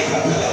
Shabbat,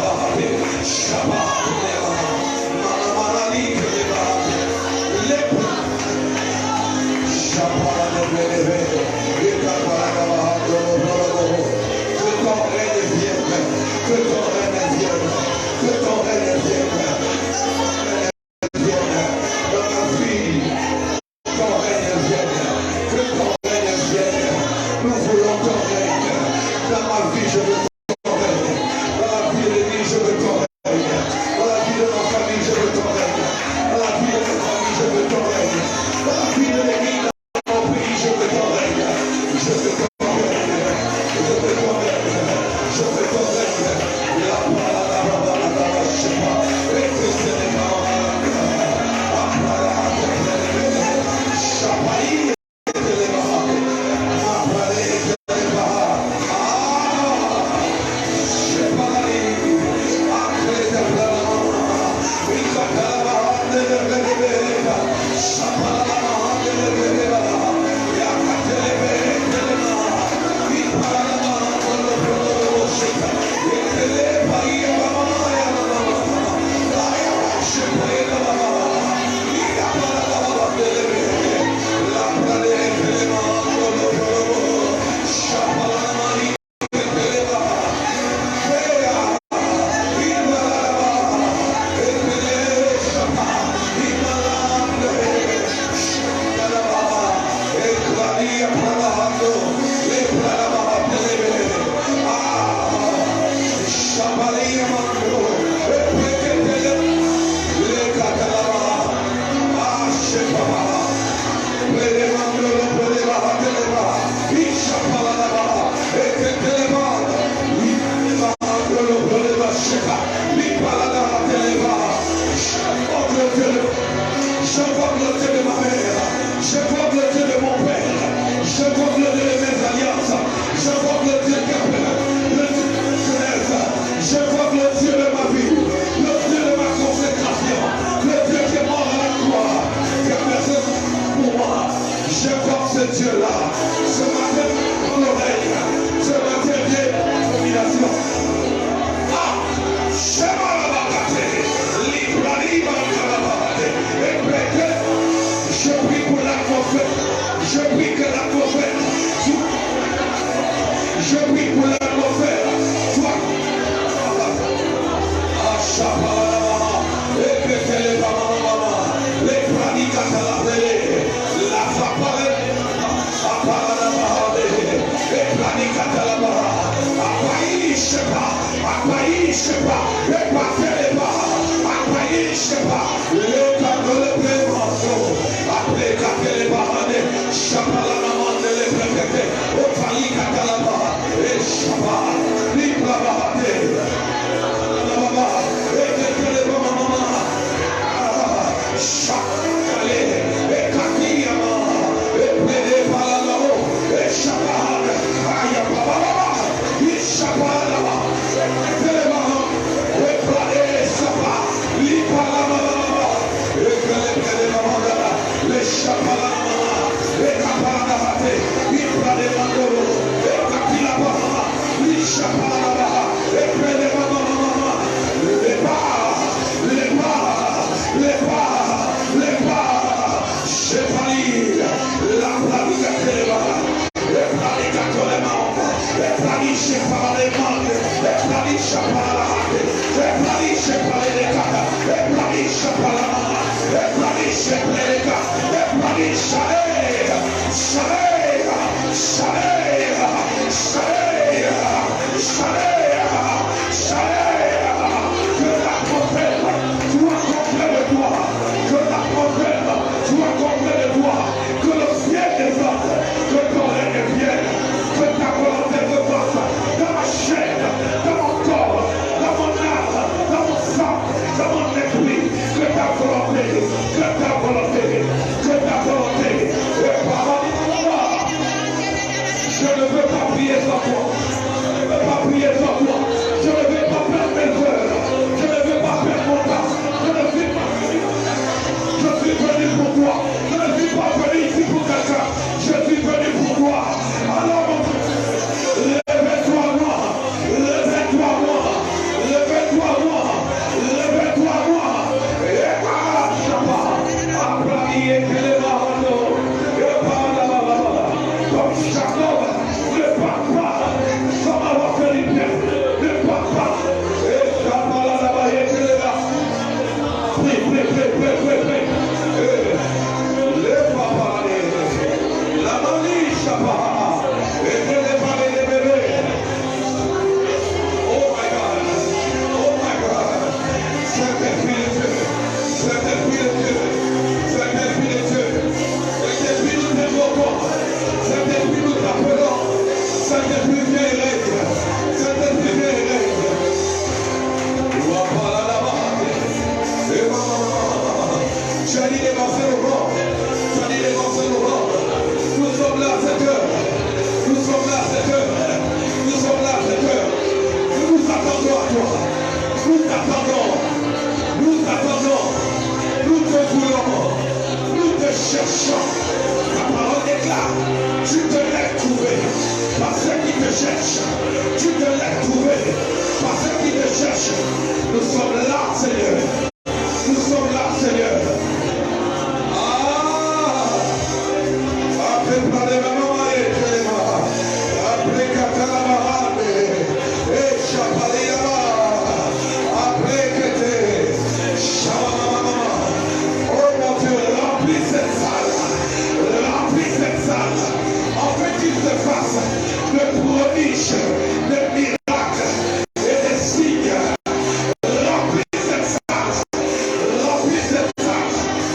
t'attendons, nous te voulons, nous te cherchons. Ta parole déclare, tu te l'as trouvé par ceux qui te cherchent. Tu te l'as trouvé par ceux qui te cherchent. Nous sommes là, Seigneur. Nous sommes là, Seigneur. Après parler de maman et après Catalamahane et Chapaliama, après que tu Chamamama, oh mon Dieu, remplis cette salle, en fait qu'il te fasse de prodiges, de miracles et de signes. Remplis cette salle,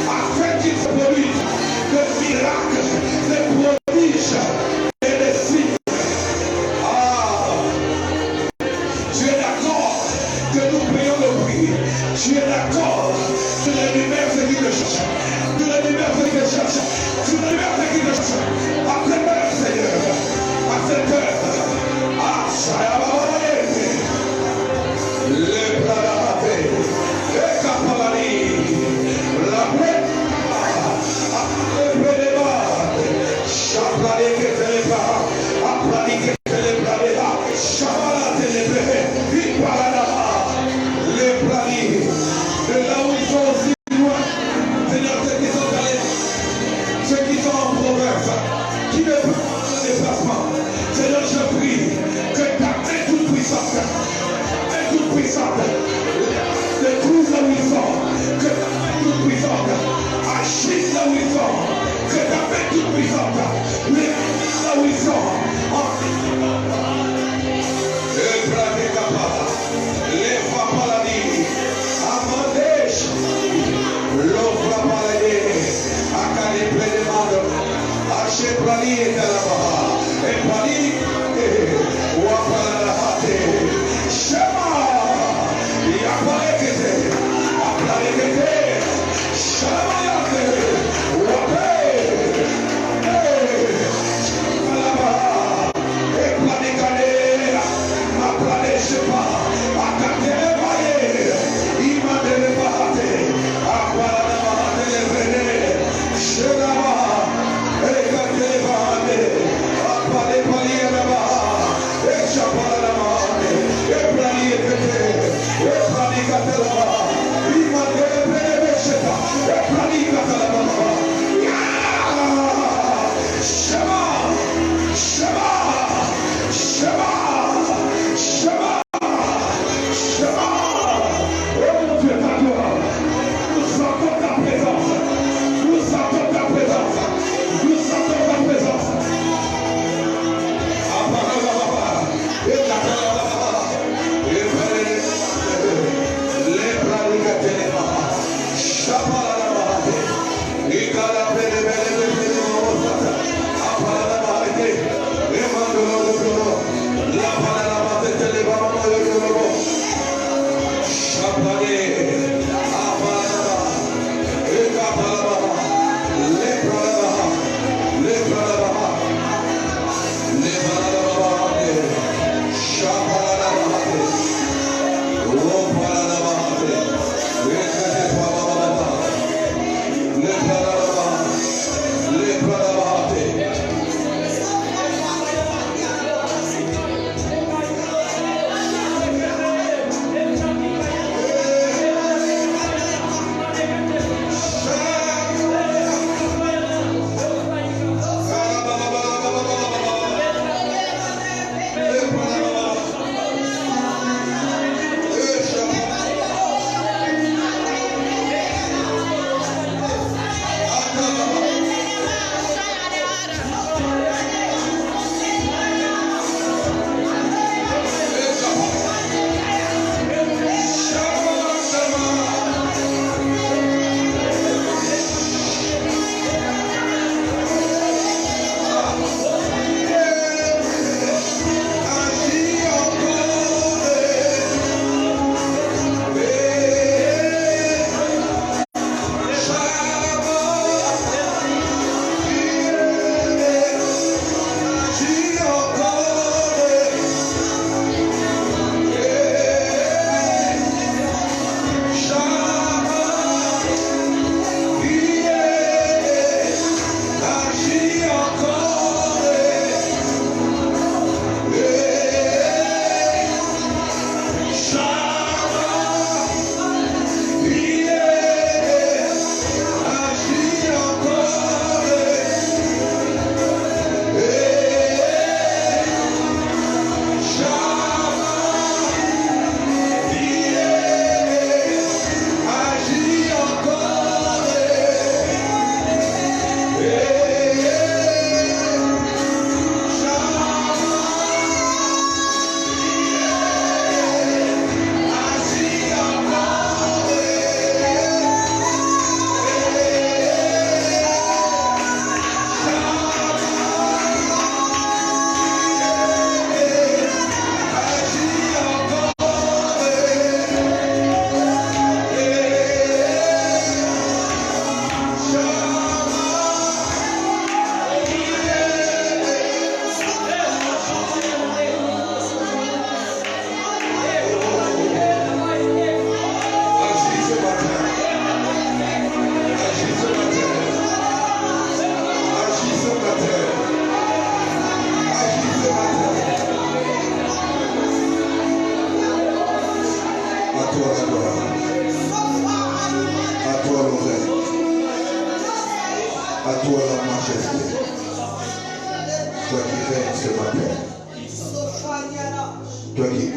afin qu'il te produise de miracles, de prodiges et de signes. Tu es d'accord que nous payons le prix. Tu es d'accord que les lumières c'est qui te cherche. Que les lumières c'est qui te cherche. Que les lumières c'est qui te cherche. À cette heure, Seigneur. À cette heure. Les bras et Capalani. La paix. Après les bras. Chaplani que te les bras. Aplani que te les bras. Chabala te les bras. Les plani, de là où ils sont aussi loin, Seigneur, ceux qui sont allés, ceux qui sont en province, qui ne peuvent pas le déplacement, Seigneur, je prie que ta main toute puissante, les trouve là où ils sont, que ta main toute puissante, agisse là où ils sont, que ta main toute puissante, les là où ils sont, les papaladi, Amadesh, l'offre paladé, Akali Plédemado, Haché Prali et Dalaba, et Prali, Wapaladahate, Shema, Yapalekete, Apalekete, Shamayate, Wape, Alaba, et Planekade, Aplade Shepa, Akatele Baye, Imadele Bahate, Apalada Bahate Lebrene, Shelaba, Ekatele Bahate, Apale Paliana Baha, Echapalada Bahate, Eplani Ekete, Eplani Kate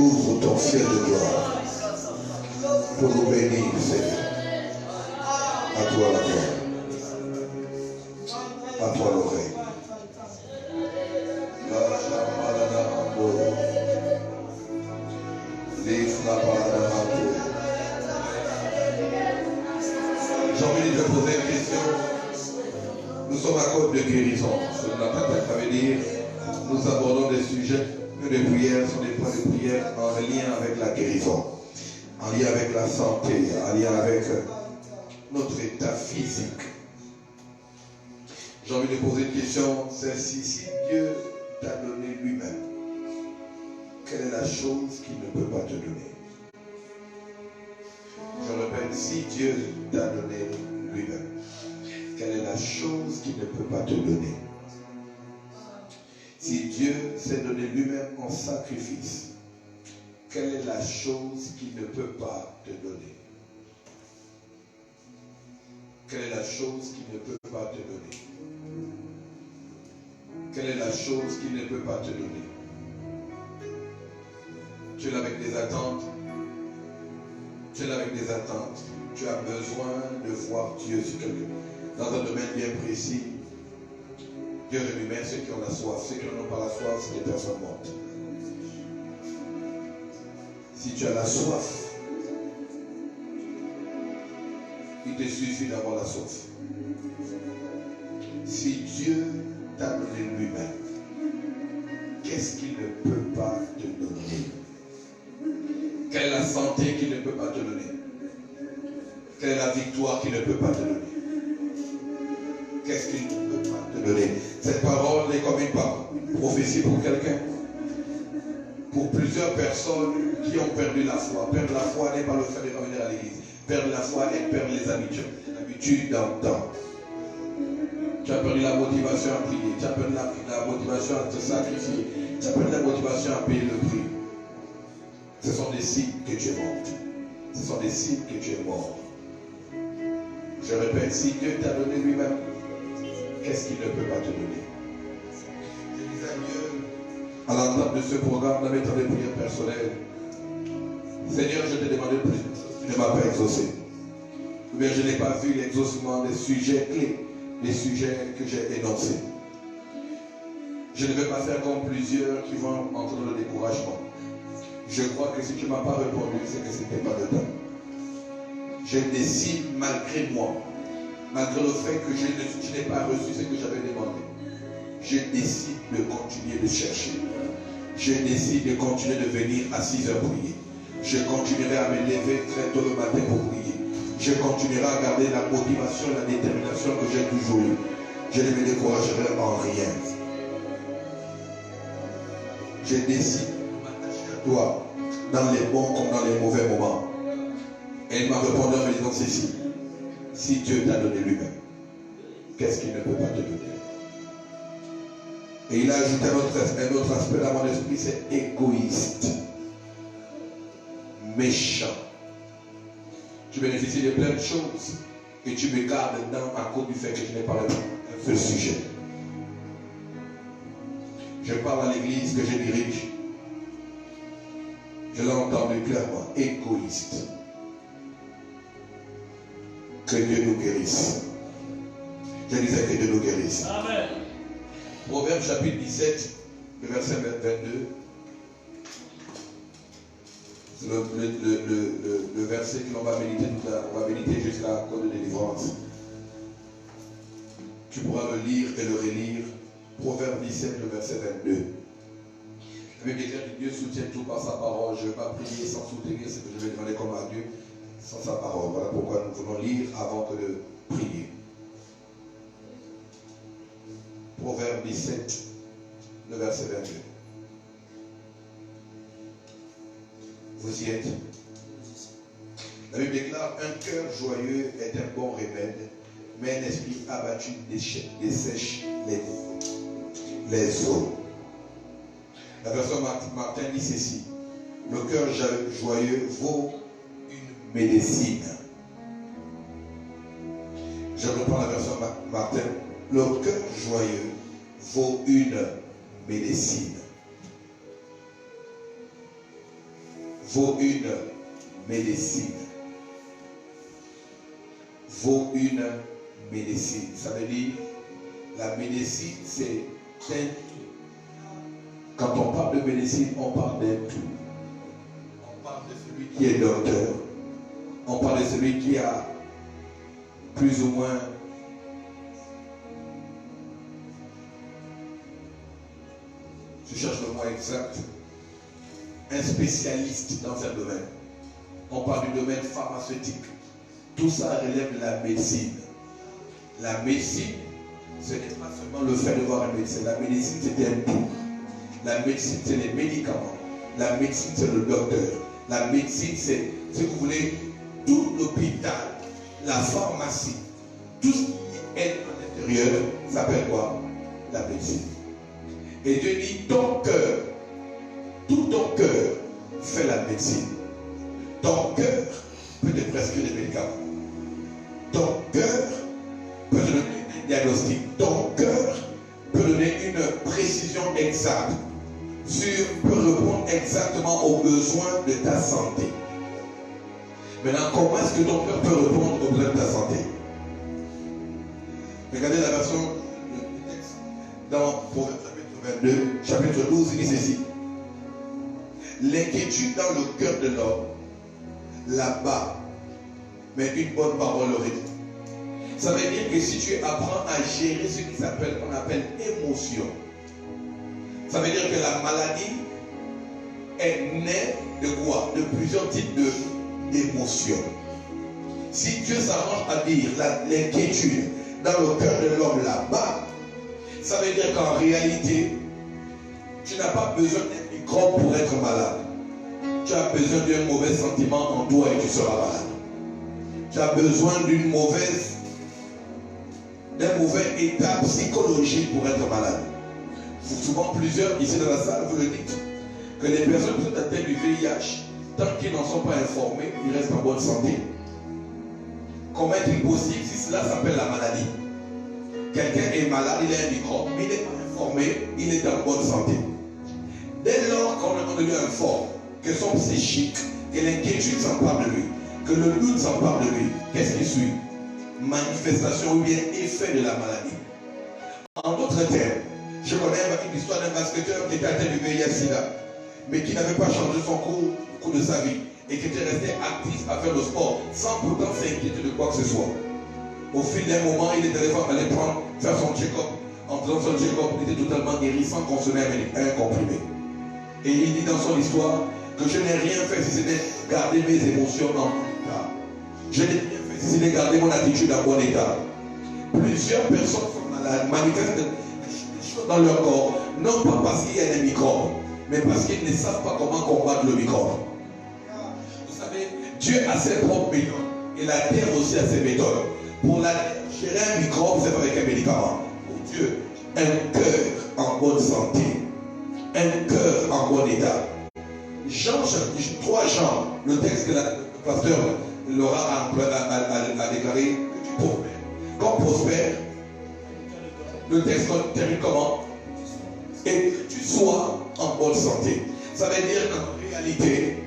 Ouvre ton ciel de gloire pour nous bénir, Seigneur. À toi la gloire. À toi l'oreille. J'ai envie de te poser une question. Nous sommes à cause de guérison. Ça veut dire nous abordons des sujets de prière, sont des points de prière en lien avec la guérison, en lien avec la santé, en lien avec notre état physique. J'ai envie de poser une question, celle-ci. Si Dieu t'a donné lui-même, quelle est la chose qu'il ne peut pas te donner? Je répète, si Dieu t'a donné lui-même, quelle est la chose qu'il ne peut pas te donner? Si Dieu s'est donné lui-même en sacrifice, quelle est la chose qu'il ne peut pas te donner? Quelle est la chose qu'il ne peut pas te donner? Quelle est la chose qu'il ne peut pas te donner? Tu es là avec des attentes. Tu es là avec des attentes. Tu as besoin de voir Dieu sur dans un domaine bien précis. Dieu rémunère ceux qui ont la soif. Ceux qui n'ont pas la soif, c'est des personnes mortes. Si tu as la soif, il te suffit d'avoir la soif. Si Dieu t'a donné lui-même, qu'est-ce qu'il ne peut pas te donner? Quelle est la santé qu'il ne peut pas te donner? Quelle est la victoire qu'il ne peut pas te donner? Qu'est-ce qu'il ne peut pas te donner? Cette parole est comme une prophétie pour quelqu'un. Pour plusieurs personnes qui ont perdu la foi. Perdre la foi n'est pas le fait de revenir à l'église. Perdre la foi est perdre les habitudes dans le temps. Tu as perdu la motivation à prier. Tu as perdu la motivation à te sacrifier. Tu as perdu la motivation à payer le prix. Ce sont des signes que tu es mort. Ce sont des signes que tu es mort. Je répète, si Dieu t'a donné lui-même, qu'est-ce qu'il ne peut pas te donner? Je disais à Dieu, à l'entente de ce programme, dans mes temps de prière personnelle, Seigneur, je t'ai demandé plus, tu ne m'as pas exaucé. Mais je n'ai pas vu l'exaucement des sujets clés, des sujets que j'ai énoncés. Je ne vais pas faire comme plusieurs qui vont entrer dans le découragement. Je crois que si tu ne m'as pas répondu, c'est que ce n'était pas le temps. Je décide malgré moi, malgré le fait que je n'ai pas reçu ce que j'avais demandé. Je décide de continuer de chercher. Je décide de continuer de venir à 6 heures prier. Je continuerai à me lever très tôt le matin pour prier. Je continuerai à garder la motivation, la détermination que j'ai toujours eue. Je ne me découragerai en rien. Je décide de m'attacher à toi dans les bons comme dans les mauvais moments. Et il m'a répondu en me disant ceci. Si Dieu t'a donné lui-même, qu'est-ce qu'il ne peut pas te donner? Et il a ajouté un autre aspect dans mon esprit, c'est égoïste, méchant. Tu bénéficies de plein de choses et tu me gardes dedans à cause du fait que je n'ai pas un seul sujet. Je parle à l'église que je dirige. Je l'ai entendu clairement, égoïste. Que Dieu nous guérisse. Je disais que Dieu nous guérisse. Amen. Proverbe chapitre 17, le verset 22. C'est le verset que l'on va méditer jusqu'à la cause de délivrance. Tu pourras le lire et le relire. Proverbe 17, le verset 22. La Bible dit que Dieu soutient tout par sa parole. Je ne vais pas prier sans soutenir ce que je vais demander comme à Dieu sans sa parole. Voilà pourquoi nous voulons lire avant que de prier. Proverbe 17, le verset 22. Vous y êtes? La Bible déclare, un cœur joyeux est un bon remède, mais un esprit abattu dessèche les os. La version Martin dit ceci, le cœur joyeux vaut une médecine. Je reprends la version Martin, le cœur joyeux vaut une médecine. vaut une médecine. Vaut une médecine. Ça veut dire, la médecine, c'est un tout. Quand on parle de médecine, on parle d'un tout. On parle de celui qui est docteur. On parle de celui qui a plus ou moins je cherche le mot exact, un spécialiste dans un domaine. On parle du domaine pharmaceutique. Tout ça relève de la médecine. La médecine, ce n'est pas seulement le fait de voir un médecin. La médecine, c'est un tout. La médecine, c'est les médicaments. La médecine, c'est le docteur. La médecine, c'est, si vous voulez, tout l'hôpital, la pharmacie, tout ce qui est à l'intérieur, s'appelle quoi? La médecine. Et Dieu dit, ton cœur, tout ton cœur fait la médecine. Ton cœur peut te prescrire des médicaments. Ton cœur peut te donner un diagnostic. Ton cœur peut donner une précision exacte. Peut répondre exactement aux besoins de ta santé. Maintenant, comment est-ce que ton cœur peut répondre aux besoins de ta santé? Regardez la version du texte dans Proverbe chapitre 22, chapitre 12, il dit ceci. L'inquiétude dans le cœur de l'homme là-bas, mais une bonne parole le réduit. Ça veut dire que si tu apprends à gérer ce qu'on appelle émotion, ça veut dire que la maladie est née de quoi? De plusieurs types d'émotions. Si Dieu s'arrange à dire l'inquiétude dans le cœur de l'homme là-bas, ça veut dire qu'en réalité, tu n'as pas besoin d'un microbe pour être malade. Tu as besoin d'un mauvais sentiment en toi et tu seras malade. Tu as besoin d'un mauvais état psychologique pour être malade. Souvent, plusieurs ici dans la salle, vous le dites, que les personnes qui sont atteintes du VIH, tant qu'ils n'en sont pas informés, ils restent en bonne santé. Comment est-il possible si cela s'appelle la maladie? Quelqu'un est malade, il a un microbe, mais il n'est pas informé, il est en bonne santé. Dès lors qu'on lui informe que son psychique, que l'inquiétude s'empare de lui, que le doute s'empare de lui, qu'est-ce qui suit? Manifestation ou bien effet de la maladie. En d'autres termes, je connais une histoire d'un basketteur qui était atteint du VIH-Sida, mais qui n'avait pas changé son cours de sa vie et qui était resté actif à faire le sport sans pourtant s'inquiéter de quoi que ce soit. Au fil d'un moment, il était allé faire son check-up. En faisant son check-up, il était totalement guéri sans consommer un comprimé. Et il dit dans son histoire que je n'ai rien fait si c'était garder mes émotions en bon état. Je n'ai rien fait si c'était garder mon attitude en bon état. Plusieurs personnes sont malades, manifestent des choses dans leur corps, non pas parce qu'il y a des microbes, mais parce qu'ils ne savent pas comment combattre le microbe. Vous savez, Dieu a ses propres méthodes et la terre aussi a ses méthodes. Pour la terre, gérer un microbe, c'est avec un médicament. Pour Dieu, un cœur en bonne santé, un cœur en bon état. Jean, 3 Jean, le texte que le pasteur Laura a déclaré, que tu prospères. Quand prospère, le texte termine comment? Et que tu sois en bonne santé. Ça veut dire qu'en réalité,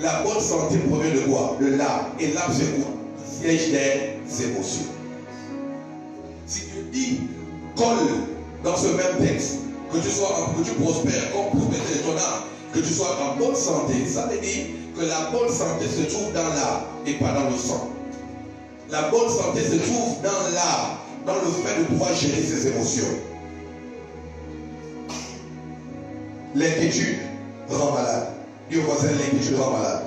la bonne santé provient de quoi? De l'âme. Et l'âme, c'est quoi? Le siège des émotions. Si Dieu dit, colle dans ce même texte, que tu prospères, comme prospère ton âme, que tu sois en bonne santé, ça veut dire que la bonne santé se trouve dans l'âme et pas dans le sang. La bonne santé se trouve dans l'âme, dans le fait de pouvoir gérer ses émotions. L'inquiétude rend malade. Dis au voisin, l'inquiétude rend malade.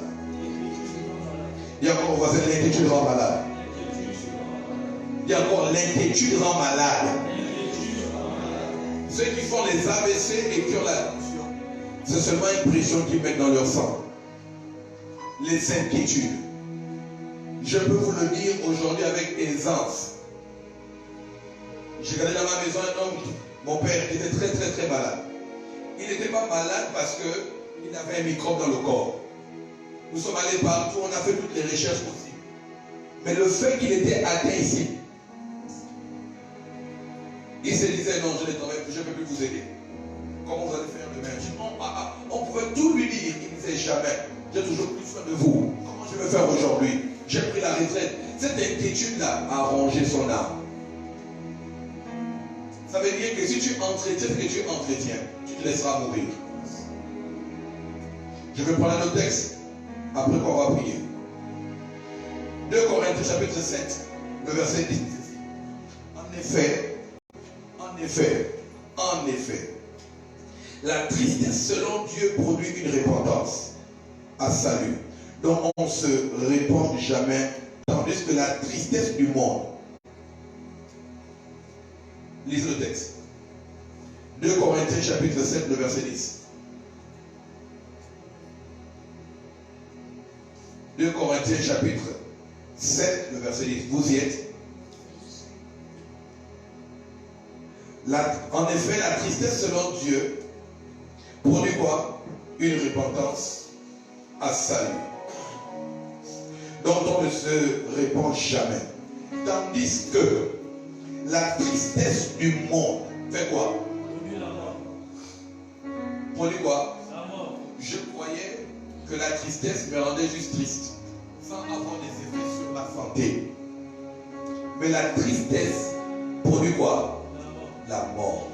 Dis encore au voisin, l'inquiétude rend malade. Dis encore, l'inquiétude rend malade. Ceux qui font les AVC et qui ont la tension, c'est seulement une pression qu'ils mettent dans leur sang. Les inquiétudes. Je peux vous le dire aujourd'hui avec aisance. J'ai regardé dans ma maison un homme, mon père, qui était très très très malade. Il n'était pas malade parce qu'il avait un microbe dans le corps. Nous sommes allés partout, on a fait toutes les recherches possibles. Mais le fait qu'il était atteint ici, il se disait non, je ne peux plus vous aider. Comment vous allez faire demain? On pouvait tout lui dire. Il sais jamais. J'ai toujours pris soin de vous. Comment je vais faire aujourd'hui? J'ai pris la retraite. Cette inquiétude-là a rongé son âme. Ça veut dire que si tu entretiens ce que tu entretiens, tu te laisseras mourir. Je vais prendre un autre texte, après qu'on va prier. 2 Corinthiens chapitre 7, le verset 10. En effet, la tristesse selon Dieu produit une repentance à salut, dont on ne se répand jamais, tandis que la tristesse du monde. Lisez le texte. 2 Corinthiens chapitre 7, le verset 10. 2 Corinthiens chapitre 7, le verset 10. Vous y êtes? En effet, la tristesse selon Dieu produit quoi? Une repentance à salut, dont on ne se répand jamais. Tandis que la tristesse du monde fait quoi? Produit quoi? Je croyais que la tristesse me rendait juste triste, sans avoir des effets sur ma santé. Mais la tristesse produit quoi? La mort.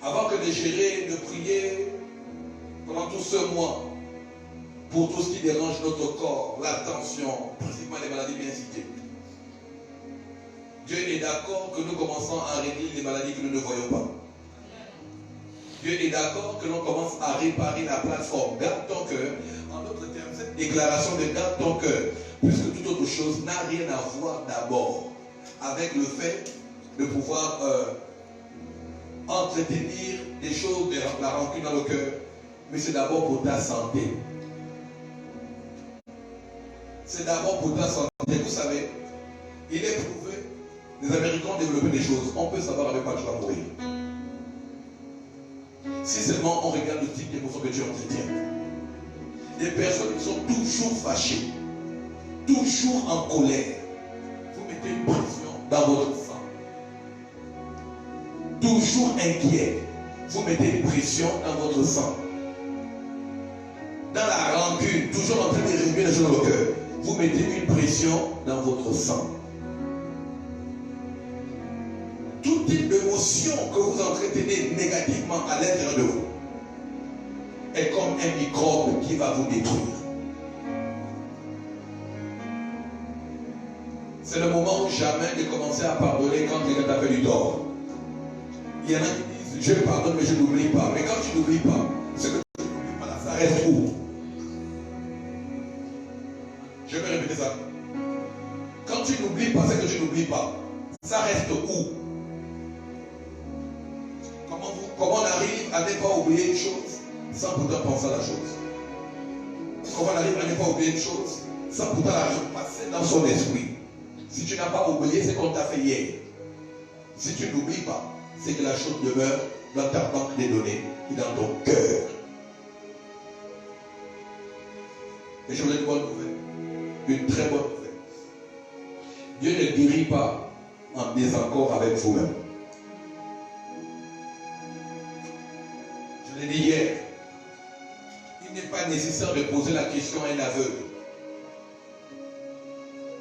Avant que de gérer, de prier pendant tout ce mois pour tout ce qui dérange notre corps, la tension, principalement les maladies bien citées, Dieu est d'accord que nous commençons à régler les maladies que nous ne voyons pas. Dieu est d'accord que l'on commence à réparer la plateforme. Garde ton cœur. En d'autres termes, cette déclaration de garde ton cœur, puisque toute autre chose n'a rien à voir d'abord avec le fait de pouvoir entretenir des choses, de la rancune dans le cœur, mais c'est d'abord pour ta santé. C'est d'abord pour ta santé. Vous savez, il est prouvé, les Américains ont développé des choses. On peut savoir avec quoi tu vas mourir. Si seulement on regarde le type d'émotion que tu entretiens. Les personnes qui sont toujours fâchées, toujours en colère, vous mettez une pression dans votre sang. Toujours inquiet, vous mettez une pression dans votre sang. Dans la rancune, toujours en train de réunir les choses dans le cœur, vous mettez une pression dans votre sang. Tout type d'émotion que vous entretenez négativement à l'intérieur de vous est comme un microbe qui va vous détruire. C'est le moment ou jamais de commencer à pardonner quand quelqu'un t'a fait du tort. Il y en a qui disent, je pardonne mais je n'oublie pas. Mais quand tu n'oublies pas, ce que tu n'oublies pas là, ça reste où? Je vais répéter ça. Quand tu n'oublies pas ce que tu n'oublies pas, ça reste où? Comment on arrive à ne pas oublier une chose sans pourtant penser à la chose? Comment on arrive à ne pas oublier une chose sans pourtant la repasser dans son esprit? Si tu n'as pas oublié ce qu'on t'a fait hier, si tu n'oublies pas, c'est que la chose demeure dans ta banque des données et dans ton cœur. Et je voulais une bonne nouvelle, une très bonne nouvelle. Dieu ne guérit pas en désaccord avec vous-même. Je l'ai dit hier, il n'est pas nécessaire de poser la question à un aveugle.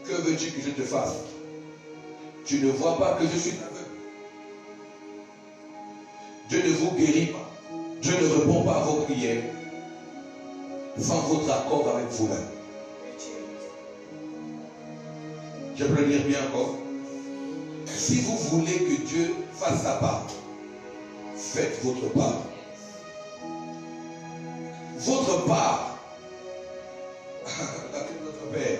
Que veux-tu que je te fasse? Tu ne vois pas que je suis aveugle. Dieu ne vous guérit pas. Dieu ne répond pas à vos prières sans votre accord avec vous-même. Je peux le dire bien encore. Si vous voulez que Dieu fasse sa part, faites votre part. Votre part, notre Père,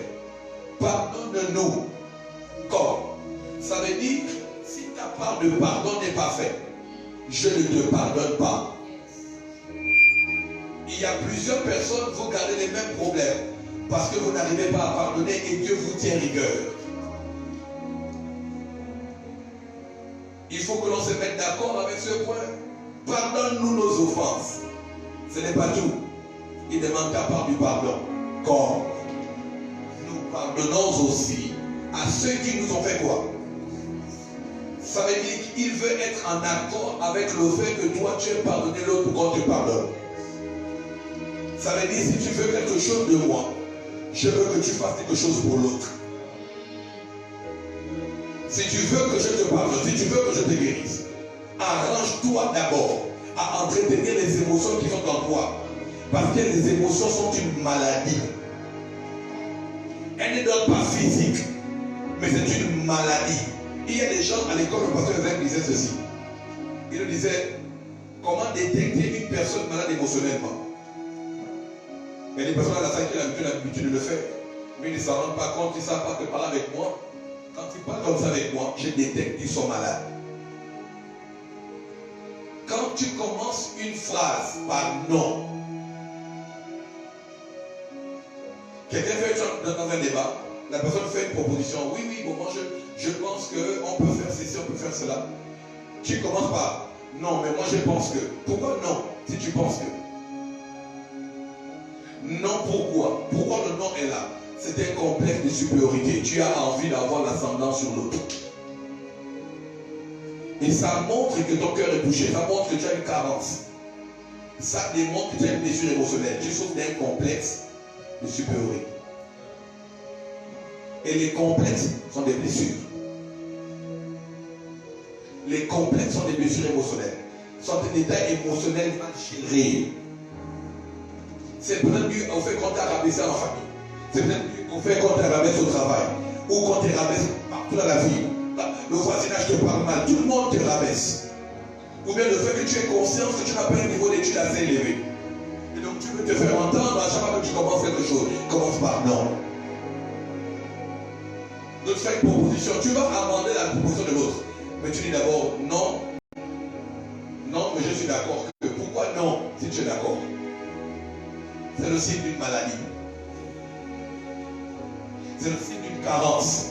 pardonne-nous. Comme ça veut dire, si ta part de pardon n'est pas faite, je ne te pardonne pas. Il y a plusieurs personnes, vous gardez les mêmes problèmes parce que vous n'arrivez pas à pardonner et Dieu vous tient rigueur. Il faut que l'on se mette d'accord avec ce point. Pardonne-nous nos offenses. Ce n'est pas tout. Il demande ta part du pardon. Comme nous pardonnons aussi à ceux qui nous ont fait quoi? Ça veut dire qu'il veut être en accord avec le fait que toi tu aies pardonné l'autre pour qu'on te pardonne. Ça veut dire, si tu veux quelque chose de moi, je veux que tu fasses quelque chose pour l'autre. Si tu veux que je te pardonne, si tu veux que je te guérisse, arrange-toi d'abord à entretenir les émotions qui sont en toi. Parce que les émotions sont une maladie. Elle n'est donc pas physique, mais c'est une maladie. Il y a des gens à l'école, le pasteur Zach disait ceci. Il nous disait, comment détecter une personne malade émotionnellement? Il y a des personnes à la salle qui ont l'habitude de le faire. Mais ils ne s'en rendent pas compte, ils ne savent pas que parler avec moi. Quand ils parlent comme ça avec moi, je détecte qu'ils sont malades. Quand tu commences une phrase par non, quelqu'un fait dans un débat, la personne fait une proposition. Oui, bon, moi je pense qu'on peut faire ceci, on peut faire cela. Tu commences par non, mais moi je pense que. Pourquoi non si tu penses que? Non, pourquoi? Pourquoi le non est là? C'est un complexe de supériorité. Tu as envie d'avoir l'ascendant sur l'autre. Et ça montre que ton cœur est touché. Ça montre que tu as une carence. Ça démontre que tu as une blessure émotionnelle. Tu souffres d'un complexe de supériorité. Et les complexes sont des blessures. Les complexes sont des blessures émotionnelles. Sont un état émotionnel mal géré. C'est peut-être dû au fait qu'on t'a rabaissé en famille. C'est peut-être dû au fait qu'on t'a rabaissé au travail. Ou qu'on te rabaisse partout dans la vie. Le voisinage te parle mal. Tout le monde te rabaisse. Ou bien le fait que tu aies conscience que tu n'as pas un niveau d'études assez élevé. Et donc tu veux te faire entendre à chaque fois que tu commences quelque chose. Commence par non. Donc tu fais une proposition. Tu vas amender la proposition de l'autre. Mais tu dis d'abord non. Non, mais je suis d'accord. Pourquoi non si tu es d'accord? C'est le signe d'une maladie. C'est le signe d'une carence.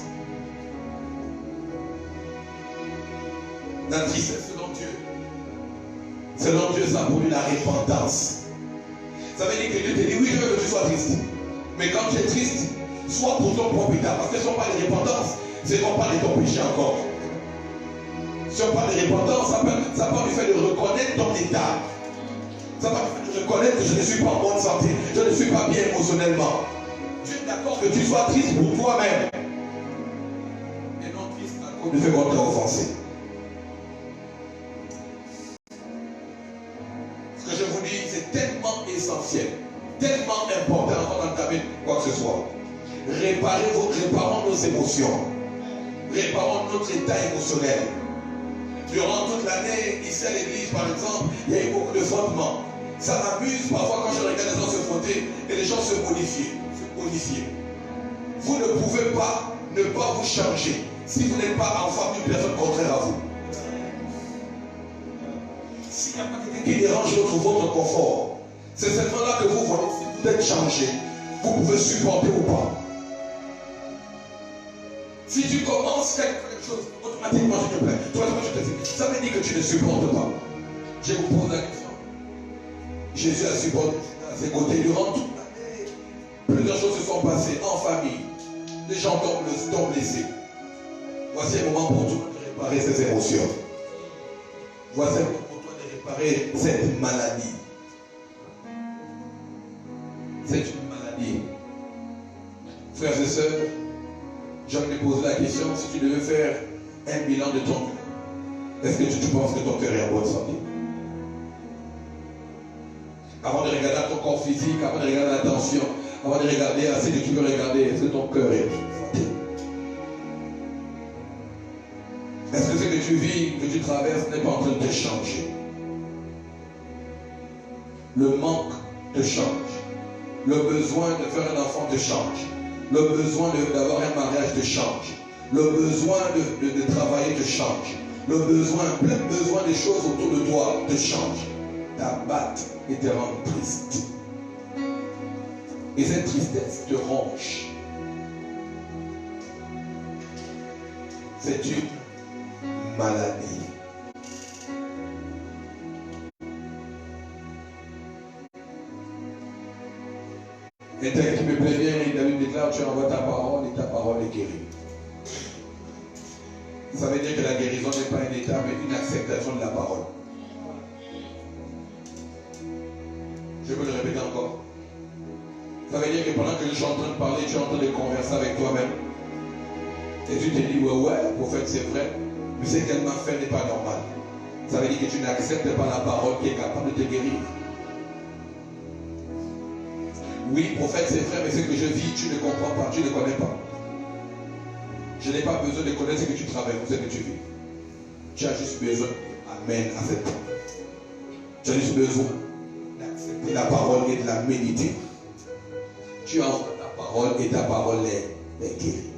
La tristesse selon Dieu. Selon Dieu, ça produit la repentance. Ça veut dire que Dieu te dit, oui, je veux que tu sois triste. Mais quand tu es triste, sois pour ton propre état. Parce que si on parle de repentance, c'est qu'on parle de ton péché encore. Si on parle de repentance, ça parle du fait de reconnaître ton état. Ça parle du fait de reconnaître que je ne suis pas en bonne santé. Je ne suis pas bien émotionnellement. Dieu est d'accord que tu sois triste pour toi-même. Et non triste à cause du fait qu'on t'a offensé. Ce que je vous dis, c'est tellement essentiel, tellement important avant d'entamer quoi que ce soit. Réparons nos émotions. Réparons notre état émotionnel. Durant toute l'année, ici à l'église, par exemple, il y a eu beaucoup de frottements. Ça m'amuse parfois quand je regarde les gens se frotter et les gens se modifier. Vous ne pouvez pas ne pas vous changer si vous n'êtes pas en face d'une personne contraire à vous. S'il n'y a pas quelqu'un qui dérange votre confort, c'est seulement là que vous voyez si vous êtes changé. Vous pouvez supporter ou pas. Si tu commences quelque chose, automatiquement je te plains. Toi, je te dis, ça veut dire que tu ne supportes pas. Je vous pose la question. Jésus a supporté à ses côtés durant toute l'année. Plusieurs choses se sont passées en famille. Les gens t'ont blessé. Voici un moment pour toi de réparer ces émotions. Voici un moment pour toi de réparer cette maladie. C'est une maladie. Frères et sœurs, je me pose la question, si tu devais faire un bilan de ton cœur, est-ce que tu penses que ton cœur est en bonne santé? Avant de regarder ton corps physique, avant de regarder la tension, avant de regarder assez de qui veut regarder, est-ce que ton cœur est en santé? Est-ce que ce que tu vis, que tu traverses n'est pas en train de te changer? Le manque te change. Le besoin de faire un enfant te change. Le besoin d'avoir un mariage te change. Le besoin de travailler te change. Le besoin, plein de besoins des choses autour de toi te change. T'abatte et te rend triste. Et cette tristesse te ronge. C'est une maladie. Un texte qui me plaît bien, David déclare, tu envoies ta parole et ta parole est guérie. Ça veut dire que la guérison n'est pas un état, mais une acceptation de la parole. Je peux le répéter encore. Ça veut dire que pendant que je suis en train de parler, tu es en train de converser avec toi-même. Et tu te dis, ouais, prophète, c'est vrai. Mais ce qu'elle m'a fait n'est pas normal. Ça veut dire que tu n'acceptes pas la parole qui est capable de te guérir. Oui, prophète, c'est vrai, mais ce que je vis, tu ne comprends pas, tu ne connais pas. Je n'ai pas besoin de connaître ce que tu travailles ou ce que tu vis. Tu as juste besoin, amen, à cette part. Tu as juste besoin d'accepter la parole et de la méditer. Tu entends ta parole et ta parole est guérie.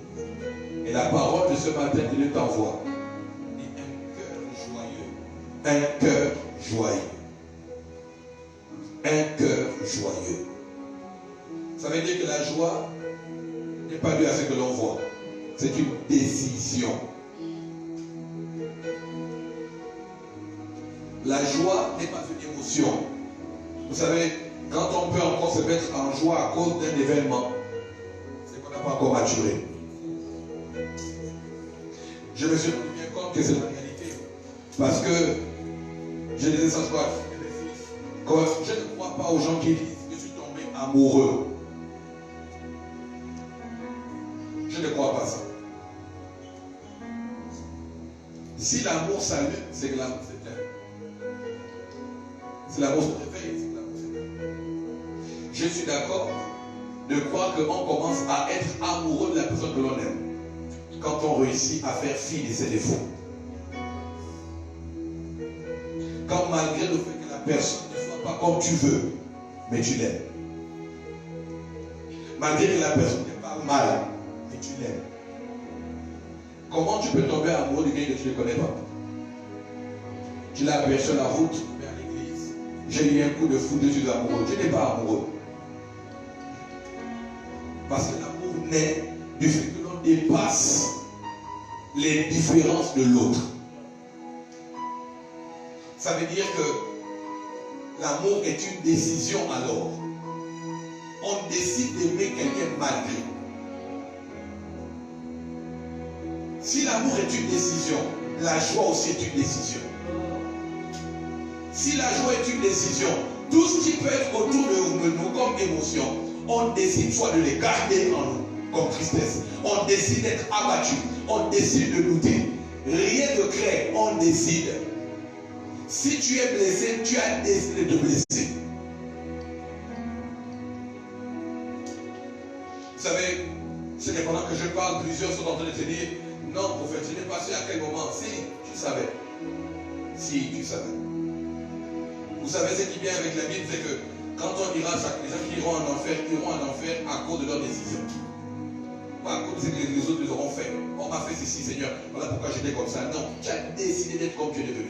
Et la parole de ce matin, il t'envoie. Un cœur joyeux. Un cœur joyeux. Ça veut dire que la joie n'est pas due à ce que l'on voit. C'est une décision. La joie n'est pas une émotion. Vous savez, quand on peut encore se mettre en joie à cause d'un événement, c'est qu'on n'a pas encore maturé. Je me suis rendu bien compte que c'est la réalité. Parce que je disais ça quoi, je ne crois pas aux gens qui disent que je suis tombé amoureux. Je ne crois pas ça. Si l'amour s'allume, c'est que l'amour s'éteint. Si l'amour se réveille, c'est que l'amour s'éteint. Je suis d'accord de croire qu'on commence à être amoureux de la personne que l'on aime quand on réussit à faire fi de ses défauts. Quand malgré le fait que la personne ne soit pas comme tu veux, mais tu l'aimes. Malgré que la personne te parle mal, mais tu l'aimes. Comment tu peux tomber amoureux de quelqu'un que tu ne connais pas? Tu l'as aperçu à la route vers l'église. J'ai eu un coup de foudre, je suis amoureux. Tu n'es pas amoureux. Parce que l'amour naît du fait que l'on dépasse les différences de l'autre. Ça veut dire que l'amour est une décision alors. On décide d'aimer quelqu'un malgré. Si l'amour est une décision, la joie aussi est une décision. Si la joie est une décision, tout ce qui peut être autour de nous comme émotion, on décide soit de les garder en nous comme tristesse. On décide d'être abattu. On décide de douter. Rien de créer, on décide. Si tu es blessé, tu as décidé de te blesser. Vous savez, c'est que pendant que je parle, plusieurs sont en train de se dire, non, prophète, je n'ai pas su à quel moment. Si, tu savais. Si, tu savais. Vous savez ce qui vient avec la Bible, c'est que quand on ira, les gens qui iront en enfer à cause de leur décision. Pas à cause de ce que les autres les auront fait. On m'a fait ceci, Seigneur. Voilà pourquoi j'étais comme ça. Non, tu as décidé d'être comme tu es devenu.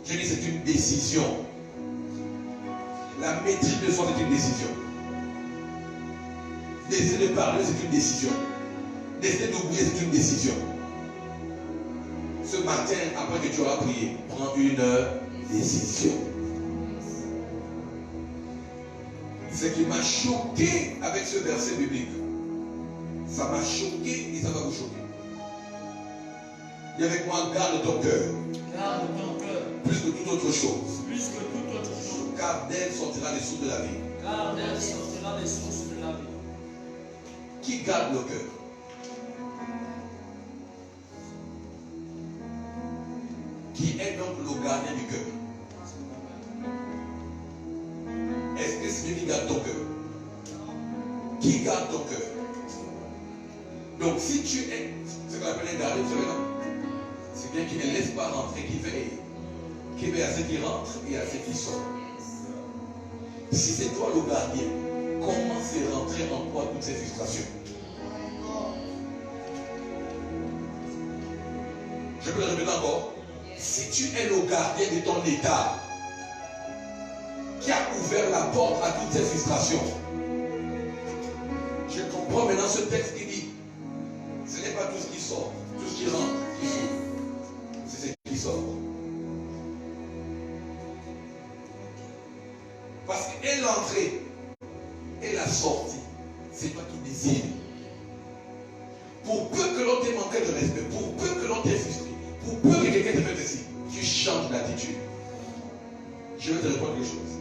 Je dis, c'est une décision. La maîtrise de soi, c'est une décision. Décider de parler, c'est une décision. Décider d'oublier, c'est une décision. Ce matin, après que tu auras prié, prends une décision. Ce qui m'a choqué avec ce verset biblique, ça m'a choqué et ça va vous choquer. Dis avec moi, garde ton cœur. Garde ton cœur. Plus que toute autre chose. Plus que toute autre chose. Car d'elle sortira les sources de la vie. Car d'elle sortira les sources de la vie. Qui garde le cœur? Qui est donc le gardien du cœur? Est-ce que c'est Dieu qui garde ton cœur? Qui garde ton cœur? Donc si tu es ce qu'on appelle un gardien, vous savez non? C'est bien qui ne laisse pas rentrer, qui veille à ceux qui rentrent et à ceux qui sortent. Si c'est toi le gardien, comment c'est rentrer en toi toutes ces frustrations? Je peux le répéter encore. Si tu es le gardien de ton état, qui a ouvert la porte à toutes ces frustrations, je comprends maintenant ce texte qui dit, ce n'est pas tout ce qui sort, tout ce qui rentre, qui s'ouvre, c'est ce qui sort. Parce que et l'entrée et la sortie, c'est toi qui décides. Pour peu que l'on t'ait manqué de respect, pour peu que l'on t'ait frustré, pour peu que quelqu'un te fasse ceci, tu changes d'attitude. Je vais te répondre quelque chose.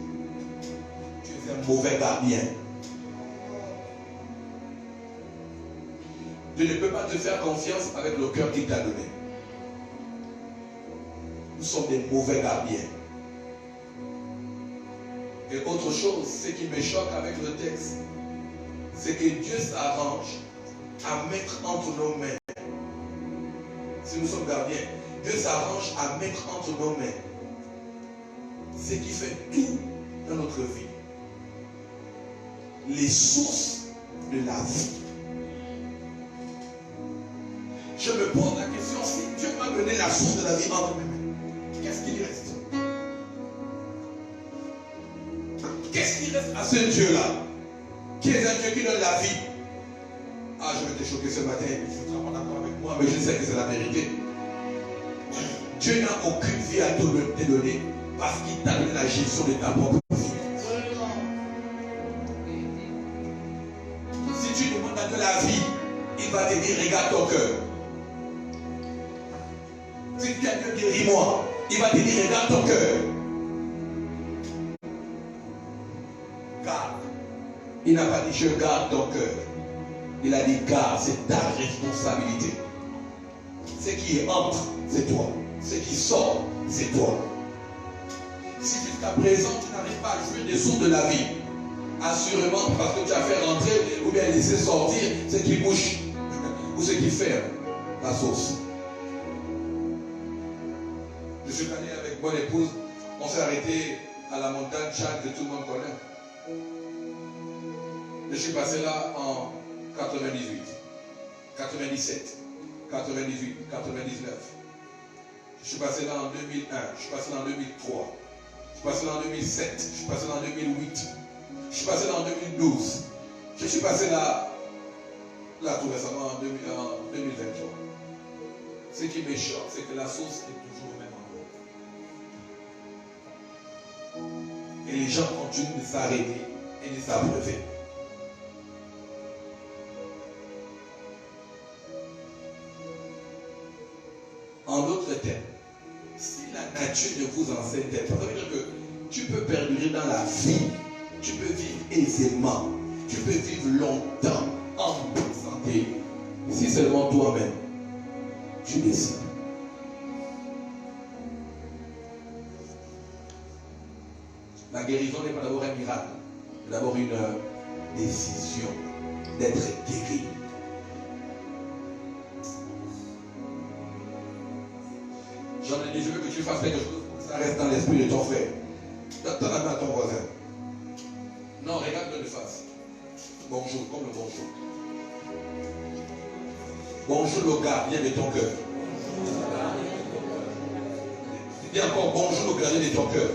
un mauvais gardien. Tu ne peux pas te faire confiance avec le cœur qu'il t'a donné. Nous sommes des mauvais gardiens. Et autre chose, ce qui me choque avec le texte, c'est que Dieu s'arrange à mettre entre nos mains, si nous sommes gardiens, Dieu s'arrange à mettre entre nos mains ce qui fait tout dans notre vie. Les sources de la vie. Je me pose la question, si Dieu m'a donné la source de la vie entre mes mains, qu'est-ce qu'il reste? Qu'est-ce qui reste à ce Dieu-là, qui est un Dieu qui donne la vie? Ah, je vais te choquer ce matin, tu ne seras pas d'accord avec moi, mais je sais que c'est la vérité. Dieu n'a aucune vie à te donner parce qu'il t'a donné la gestion de ta propre vie. Si tu demandes à Dieu la vie, il va te dire, regarde ton cœur. Si tu as Dieu, guéris-moi, il va te dire, regarde ton cœur. Garde. Il n'a pas dit, je garde ton cœur. Il a dit, garde, c'est ta responsabilité. Ce qui entre, c'est toi. Ce qui sort, c'est toi. Si jusqu'à présent, tu n'arrives pas à jouir des sources de la vie, assurément parce que tu as fait rentrer ou bien laisser sortir ce qui bouge ou ce qui ferme la source. Je suis allé avec mon épouse, on s'est arrêté à la montagne Tchad que tout le monde connaît. Je suis passé là en 98, 97, 98, 99. Je suis passé là en 2001, je suis passé là en 2003, je suis passé là en 2007, je suis passé là en 2008, je suis passé là en 2012. Je suis passé là tout récemment en 2023. Ce qui me choque, c'est que la source est toujours au même endroit. Et les gens continuent de s'arrêter et de s'abreuver. En d'autres termes, si la nature ne vous enseigne pas, ça veut dire que tu peux perdurer dans la vie, tu peux vivre aisément, tu peux vivre longtemps en bonne santé, si seulement toi-même, tu décides. La guérison n'est pas d'abord un miracle, c'est d'abord une décision d'être guéri. J'en ai dit, je veux que tu fasses quelque chose pour que ça reste dans l'esprit de ton frère. Donne la main à ton voisin. Non, regarde-le de face. Bonjour, comme le bonjour. Bonjour le gardien de ton cœur. Dis encore bonjour le gardien de ton cœur.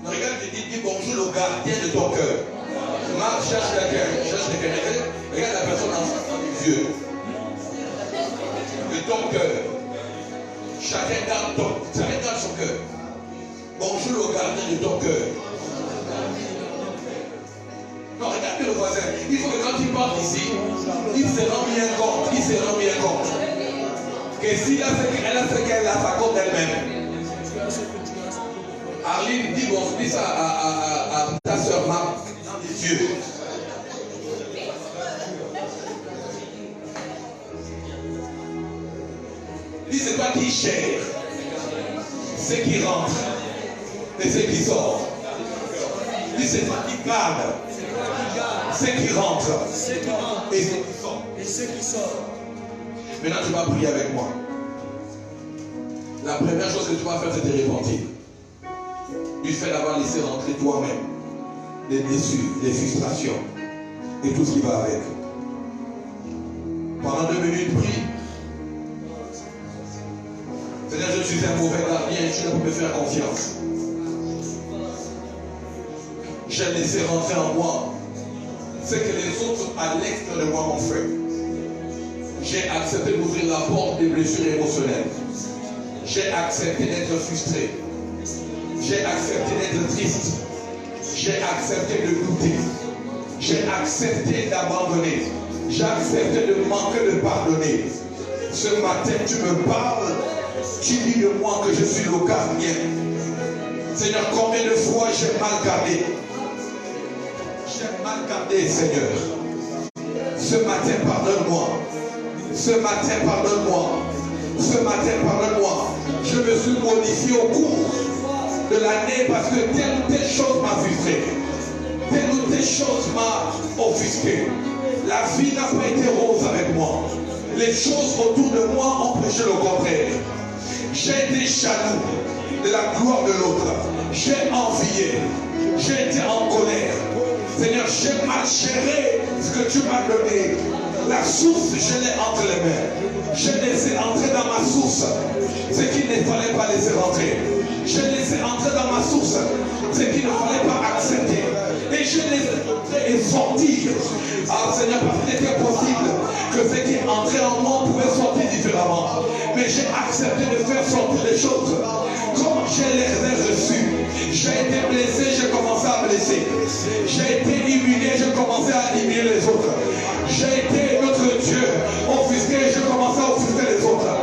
Non, regarde, dis bonjour le gardien de ton cœur. Marc, cherche quelqu'un. Regarde la personne en face dans les yeux. De ton cœur. Chacun garde son cœur. Bonjour le gardien de ton cœur. Non, regardez le voisin. Il faut que quand il part ici, il se rend bien compte. Que si elle a ce qu'elle a, ça compte elle-même. Arline, dis ça à ta soeur Marc dans les yeux. Dis, c'est toi qui gère ce qui rentre et ce qui sort. Dis, c'est toi qui garde ce qui rentre et ce qui sort. Maintenant, tu vas prier avec moi. La première chose que tu vas faire, c'est te repentir. Du fait d'avoir laissé rentrer toi-même les blessures, les frustrations et tout ce qui va avec. Pendant 2 minutes, prie. C'est-à-dire, je suis un mauvais gardien et tu ne peux me faire confiance. J'ai laissé rentrer en moi ce que les autres à l'extérieur de moi ont fait. J'ai accepté d'ouvrir la porte des blessures émotionnelles. J'ai accepté d'être frustré. J'ai accepté d'être triste. J'ai accepté de douter. J'ai accepté d'abandonner. J'ai accepté de manquer de pardonner. Ce matin, tu me parles. Tu dis de moi que je suis le gardien. Seigneur, combien de fois j'ai mal gardé? J'ai mal gardé, Seigneur. Ce matin, pardonne-moi. Ce matin, pardonne-moi. Ce matin, pardonne-moi. Je me suis modifié au cours de l'année parce que telle ou telle chose m'a frustré. Telle ou telle chose m'a offusqué. La vie n'a pas été rose avec moi. Les choses autour de moi ont prêché le contraire. J'ai été jaloux de la gloire de l'autre. J'ai envié. J'ai été en colère. Seigneur, j'ai mal géré ce que tu m'as donné. La source, je l'ai entre les mains. J'ai laissé entrer dans ma source ce qu'il ne fallait pas laisser rentrer. J'ai laissé entrer dans ma source ce qu'il ne fallait pas accepter. Et je laissé entrer et sortir. Ah Seigneur, parce qu'il était possible que ce qui est entré en moi pouvait sortir différemment. Mais j'ai accepté de faire sortir les choses comme je les ai reçues. J'ai été blessé, j'ai commencé à blesser. J'ai été humilié, j'ai commencé à humilier les autres. J'ai été notre Dieu offusqué, j'ai commencé à offusquer les autres.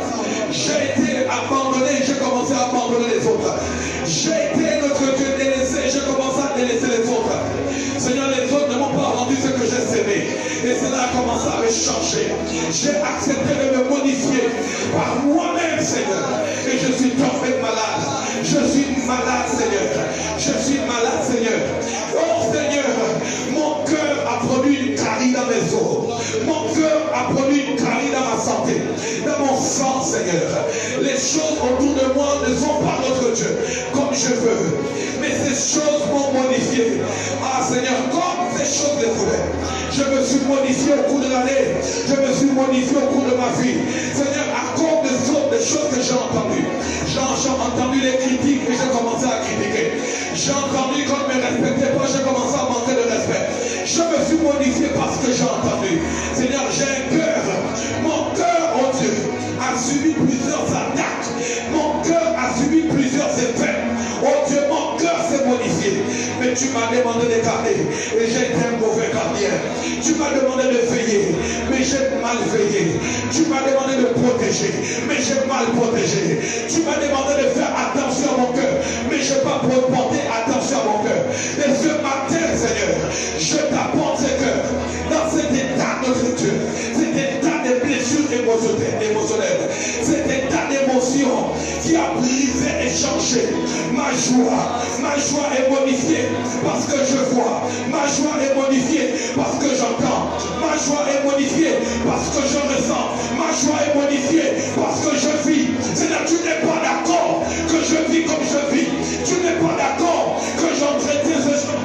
J'ai été abandonné, j'ai commencé à abandonner les autres. J'ai été notre Dieu délaissé, j'ai commencé à délaisser les autres. Seigneur, les autres ne m'ont pas rendu ce que j'ai sémé. Et cela a commencé à me changer. J'ai accepté de me modifier par moi-même, Seigneur. Et je suis tombé malade. Je suis malade, Seigneur. Je suis malade, Seigneur. Oh, Seigneur, mon cœur a produit une carie dans mes os. Mon cœur a produit une carie dans ma santé, dans mon sang, Seigneur. Les choses autour de moi ne sont pas notre Dieu, comme je veux. Mais ces choses m'ont modifié. Ah, Seigneur, comme ces choses les voulaient. Je me suis modifié au cours de l'année. Je me suis modifié au cours de ma vie. Seigneur, à cause des choses que j'ai entendues. J'ai entendu les critiques et j'ai commencé à critiquer. J'ai entendu qu'on ne me respectait pas, j'ai commencé à manquer de respect. Je me suis modifié parce que j'ai entendu. Seigneur, j'ai un cœur. Mon cœur, oh Dieu, a subi plusieurs attaques. Mon cœur a subi plusieurs effets. Oh Dieu, mon cœur s'est modifié. Mais tu m'as demandé de garder. Et j'ai été un mauvais gardien. Tu m'as demandé de veiller. Mais j'ai mal veillé. Tu m'as demandé de protéger. Mais j'ai mal protégé. Tu m'as demandé de faire attention à mon cœur. Mais je n'ai pas porté attention à mon cœur. Et ce matin, Seigneur, je t'apporte ce cœur. Dans cet état, notre Dieu. Cet état de blessures émotionnelles. Cet état d'émotion qui a brisé et changé ma joie. Ma joie est modifiée parce que je vois. Ma joie est modifiée parce que j'entends. Ma joie est modifiée parce que je ressens. Ma joie est modifiée parce que je vis. Seigneur, tu n'es pas d'accord que je vis comme je vis. Tu n'es pas d'accord que j'entretien ce jour.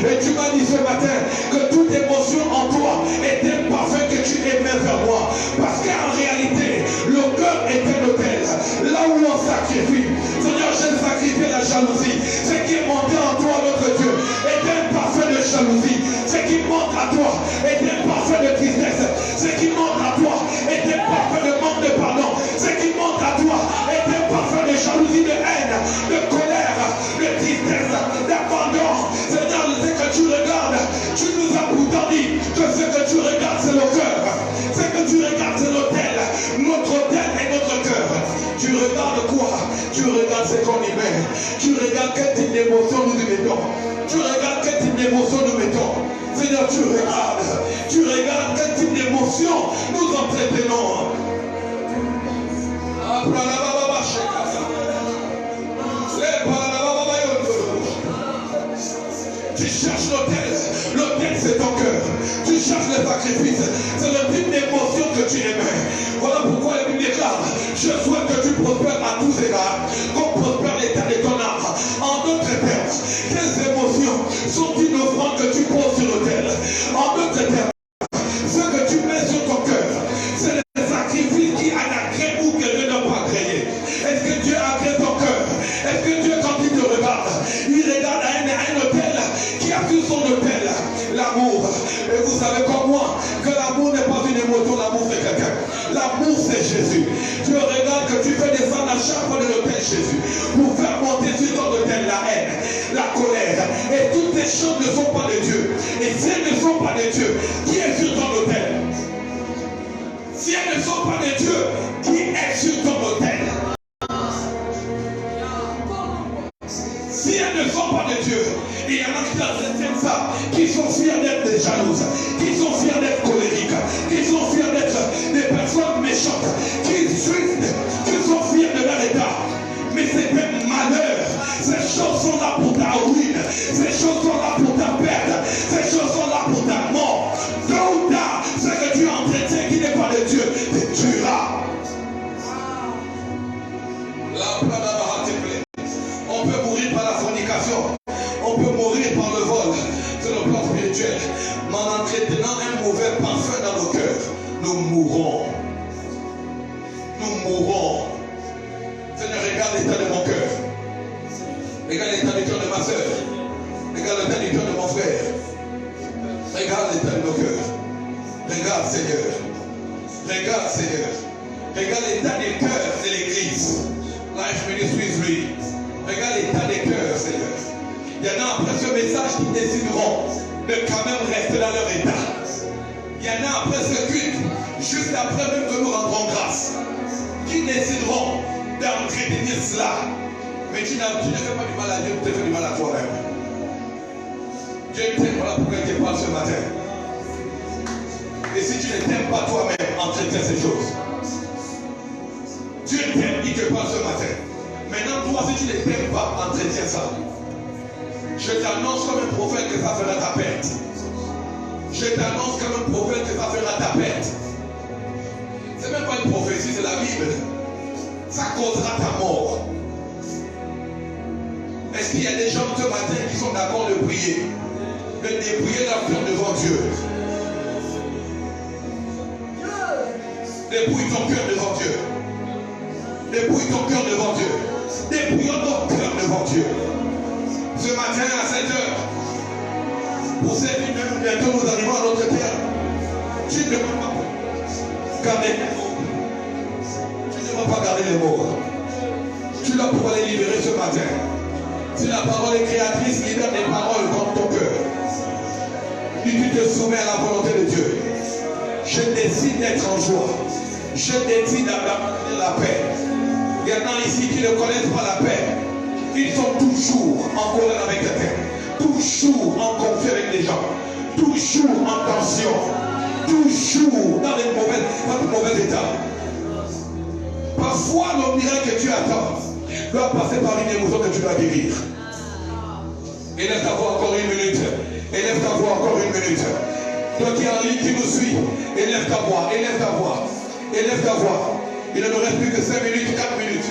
Et tu m'as dit ce matin que toute émotion en toi est un parfum que tu émets vers moi. Parce qu'en réalité, le cœur est un hôtel. Là où on sacrifie. Seigneur, j'ai sacrifié la jalousie. Ce qui est monté en toi, notre Dieu, est un parfum de jalousie. Ce qui monte à toi est un parfum de tristesse. Ce qui monte à toi est un parfum de manque de pardon. Ce qui monte à toi est un parfum de jalousie, de haine, de colère, de tristesse, d'abandon. Seigneur, ce que tu regardes, tu nous as pourtant dit que ce que tu regardes, c'est le cœur. Ce que tu regardes, c'est l'autel. Notre autel est notre cœur. Tu regardes quoi? Tu regardes ce qu'on y met. Tu regardes quel type d'émotion nous y mettons. Tu regardes quel type d'émotion nous mettons. Seigneur, tu regardes quel type d'émotion nous entretenons. Tu cherches l'autel. L'autel, c'est ton cœur. Tu cherches le sacrifice. C'est le type d'émotion que tu aimais. Voilà pourquoi la Bible déclare: je souhaite que tu prospères à tous égards, comme prospère l'état de ton âme. En d'autres termes, quelles émotions sont une offrande que tu poses sur l'autel? En d'autres termes, ce que tu mets sur ton cœur, c'est le sacrifice qui a agréé ou quelqu'un n'a pas agréé. Est-ce que Dieu agrée ton cœur? Est-ce que Dieu, quand il te regarde, il regarde à un hôtel qui a sur son hôtel l'amour? Et vous savez comme moi que l'amour n'est pas une émotion, l'amour c'est quelqu'un. L'amour c'est Jésus. Dieu regarde que tu fais descendre à chaque fois de l'hôtel Jésus pour faire monter sur ton hôtel la haine, la colère. Et toutes ces choses ne sont pas de Dieu. Et si elles ne sont pas de Dieu, qui est sur ton hôtel? Si elles ne sont pas de Dieu, qui est sur ton hôtel? Si sont pas de Dieu. Et il y en a qui aiment ça, qui sont fiers d'être des jalouses, qui sont fiers d'être colériques, qui sont fiers d'être des personnes méchantes, qui sont fiers de leur état. Mais c'est un malheur. Ces choses sont là pour ta ruine. Ces choses sont là pour ta perte. Ces choses sont là pour ta mort. Tôt ou tard, ce que tu entretiens qui n'est pas de Dieu, te tuera. On peut mourir par la fornication. On peut mourir par le vol. C'est le plan spirituel. Mais en entretenant un mauvais parfum dans nos cœurs, nous mourrons. Nous mourrons. Seigneur, regarde l'état de mon cœur. Regarde l'état du cœur de ma soeur. Regarde l'état du cœur de mon frère. Regarde l'état de nos cœurs. Regarde, Seigneur. Regarde, Seigneur. Regarde l'état des cœurs de l'église. Life Ministries. Regarde l'état des cœurs, Seigneur. Il y en a après ce message qui décideront de quand même rester dans leur état. Il y en a après ce culte, juste après même que nous rendrons grâce, qui décideront d'entretenir cela. Mais tu ne fais pas du mal à Dieu, tu te fais du mal à toi-même. Dieu t'aime, voilà pourquoi il te parle ce matin. Et si tu ne t'aimes pas toi-même, entretiens ces choses. Dieu t'aime, il te parle ce matin. Maintenant, toi, si tu ne t'aimes pas, entretiens ça. Je t'annonce comme un prophète que ça fera ta perte. Je t'annonce comme un prophète que ça fera ta perte. C'est même pas une prophétie, c'est la Bible. Ça causera ta mort. Est-ce qu'il y a des gens ce matin qui sont d'accord de prier, de dépouiller leur cœur devant Dieu? Dépouille ton cœur devant Dieu. Dépouille ton cœur devant Dieu. Dépouillons ton cœur devant Dieu. Ce matin à 7 heures, pour servir même bientôt nous arrivons à notre terre. Tu ne peux pas garder les mots. Tu ne peux pas garder les mots. Tu dois pouvoir les libérer ce matin. Si la parole est créatrice, libère des paroles dans ton cœur. Si tu te soumets à la volonté de Dieu, je décide d'être en joie. Je décide d'abandonner la paix. Il y en a ici qui ne connaissent pas la paix. Ils sont toujours en colère avec la terre. Toujours en conflit avec les gens. Toujours en tension. Toujours dans de mauvais états. Parfois, le miracle que tu attends doit passer par une émotion que tu dois guérir. Élève ta voix encore une minute. Élève ta voix encore une minute. Toi qui es en ligne, qui nous suis, élève ta voix, élève ta voix. Élève ta voix. Il ne nous reste plus que 5 minutes, 4 minutes.